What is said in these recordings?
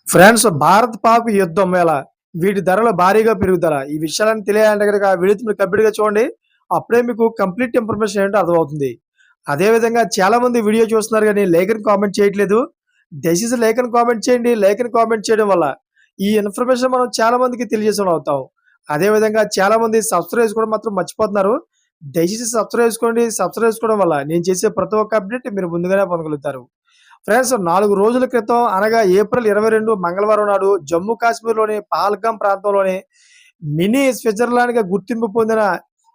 France Bharat Pak యుద్ధం ఎలా? వీటి ధరలు భారీగా పెరుగుదల. ఈ విషయాలన్నీ తెలియాలంటే గనక వీడియోని మీరు కంప్లీట్‌గా చూడండి. అప్పుడే మీకు కంప్లీట్ ఇన్ఫర్మేషన్ ఏంటో అర్థమవుతుంది. అదే విధంగా చాలామంది వీడియో చూస్తున్నారు గానీ లైక్ అని కామెంట్ చేయట్లేదు. దయచేసి లైక్ అని కామెంట్ చేయండి. లైక్ అని కామెంట్ చేయడం వల్ల ఈ ఇన్ఫర్మేషన్ మనం చాలా మందికి తెలియజేసేవాళ్ళం అవుతాం. అదే విధంగా చాలామంది సబ్స్క్రైబ్ చేసుకోవడం మాత్రం మర్చిపోతున్నారు. దయచేసి సబ్స్క్రైబ్ చేసుకోండి. సబ్స్క్రైబ్ చేసుకోవడం వల్ల నేను చేసే ప్రతి ఒక్క అప్డేట్ మీరు ముందుగానే పొందగలుగుతారు. ఫ్రెండ్స్ 4 రోజుల క్రితం అనగా ఏప్రిల్ 22 మంగళవారం నాడు జమ్మూ కాశ్మీర్‌లోని పహల్గాం ప్రాంతంలోని మినీ స్విట్జర్లాండ్‌గా గుర్తింపు పొందిన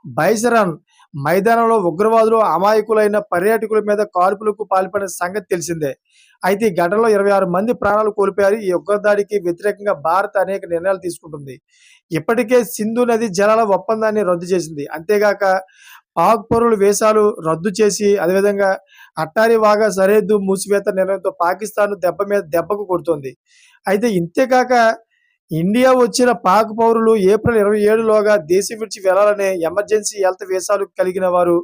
బైసరన్ మైదానంలో ఉగ్రవాదులు అమాయకులైన పర్యాటకుల మీద కాల్పులకు పాల్పడిన సంగతి తెలిసిందే. అయితే ఈ ఘటనలో 26 మంది ప్రాణాలు కోల్పోయారు. ఈ ఉగ్రదాడికి వ్యతిరేకంగా భారత్ అనేక నిర్ణయాలు తీసుకుంటుంది. ఇప్పటికే సింధు నది జలాల ఒప్పందాన్ని రద్దు చేసింది. అంతేగాక పాక్ పౌరుల వీసాలు రద్దు చేసి అదేవిధంగా అట్టారీ వాఘా సరిహద్దు మూసివేత నిర్ణయంతో పాకిస్తాన్ దెబ్బ మీద దెబ్బకు కొడుతోంది. అయితే ఇంతేకాక ఇండియా వచ్చిన పాక్ పౌరులు ఏప్రిల్ 27లోగా దేశం విడిచి వెళ్లాలని ఎమర్జెన్సీ హెల్త్ వీసాలు కలిగిన వారు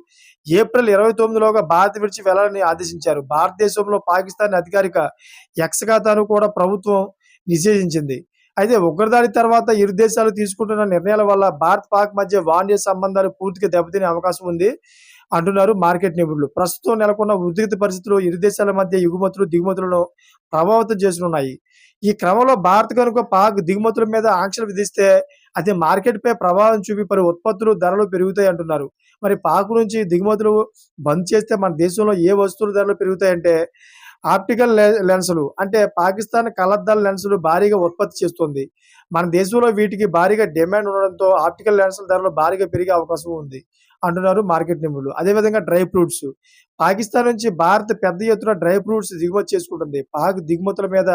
ఏప్రిల్ 29లోగా భారత్ విడిచి వెళ్లాలని ఆదేశించారు. భారతదేశంలో పాకిస్తాన్ అధికారిక ఎక్స్ ఖాతాను కూడా ప్రభుత్వం నిషేధించింది. అయితే ఉగ్రదాడి తర్వాత ఇరు దేశాలు తీసుకుంటున్న నిర్ణయాల వల్ల భారత్, పాక్ మధ్య వాణిజ్య సంబంధాలు పూర్తిగా దెబ్బతినే అవకాశం ఉంది అంటున్నారు మార్కెట్ నిపుణులు. ప్రస్తుతం నెలకొన్న ఉద్రిక్త పరిస్థితులు ఇరు దేశాల మధ్య ఎగుమతులు, దిగుమతులను ప్రభావితం చేస్తున్నాయి. ఈ క్రమంలో భారత్ కనుక పాక్ దిగుమతుల మీద ఆంక్షలు విధిస్తే అది మార్కెట్‌పై ప్రభావం చూపి పలు ఉత్పత్తులు ధరలు పెరుగుతాయి అంటున్నారు. మరి పాక్ నుంచి దిగుమతులు బంద్ చేస్తే మన దేశంలో ఏ వస్తువుల ధరలు పెరుగుతాయంటే ఆప్టికల్ లెన్సులు అంటే పాకిస్తాన్ కళ్లద్దాల లెన్సులు భారీగా ఉత్పత్తి చేస్తుంది. మన దేశంలో వీటికి భారీగా డిమాండ్ ఉండడంతో ఆప్టికల్ లెన్సుల ధరలు భారీగా పెరిగే అవకాశం ఉంది అంటున్నారు మార్కెట్ నిపుణులు. అదేవిధంగా డ్రై ఫ్రూట్స్ పాకిస్తాన్ నుంచి భారత్ పెద్ద ఎత్తున డ్రై ఫ్రూట్స్ దిగుమతి చేసుకుంటుంది. పాక్ దిగుమతుల మీద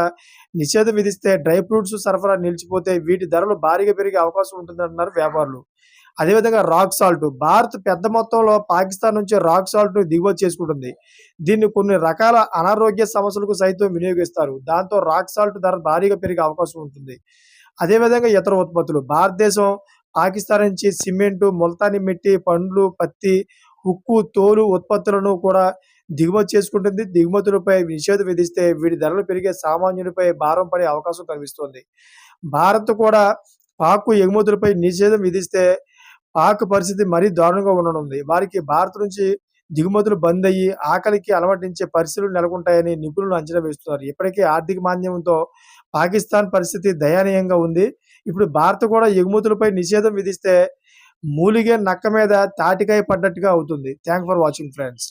నిషేధం విధిస్తే డ్రై ఫ్రూట్స్ సరఫరా నిలిచిపోతే వీటి ధరలు భారీగా పెరిగే అవకాశం ఉంటుందంటున్నారు వ్యాపారులు. అదేవిధంగా రాక్ సాల్ట్ భారత్ పెద్ద మొత్తంలో పాకిస్తాన్ నుంచి రాక్ సాల్ట్‌ను దిగుమతి చేసుకుంటుంది. దీన్ని కొన్ని రకాల అనారోగ్య సమస్యలకు సైతం వినియోగిస్తారు. దాంతో రాక్ సాల్ట్ ధర భారీగా పెరిగే అవకాశం ఉంటుంది. అదేవిధంగా ఇతర ఉత్పత్తులు భారతదేశం పాకిస్తాన్ నుంచి సిమెంటు, ముల్తానీ మిట్టి, పండ్లు, పత్తి, ఉక్కు, తోలు ఉత్పత్తులను కూడా దిగుమతి చేసుకుంటుంది. దిగుమతులపై నిషేధం విధిస్తే వీటి ధరలు పెరిగే సామాన్యునిపై భారం పడే అవకాశం కనిపిస్తోంది. భారత్ కూడా పాక్‌కు ఎగుమతులపై నిషేధం విధిస్తే పాక్ పరిస్థితి మరీ దారుణంగా ఉండనుంది. వారికి భారత్ నుంచి దిగుమతులు బంద్ అయ్యి ఆకలికి అలమటించే పరిస్థితులు నెలకొంటాయని నిపుణులు అంచనా వేస్తున్నారు. ఇప్పటికే ఆర్థిక మాంద్యంతో పాకిస్తాన్ పరిస్థితి దయనీయంగా ఉంది. ఇప్పుడు భారత్ కూడా ఎగుమతులపై నిషేధం విధిస్తే మూలిగే నక్క మీద తాటికాయ పడ్డట్టుగా అవుతుంది. Thanks for watching friends.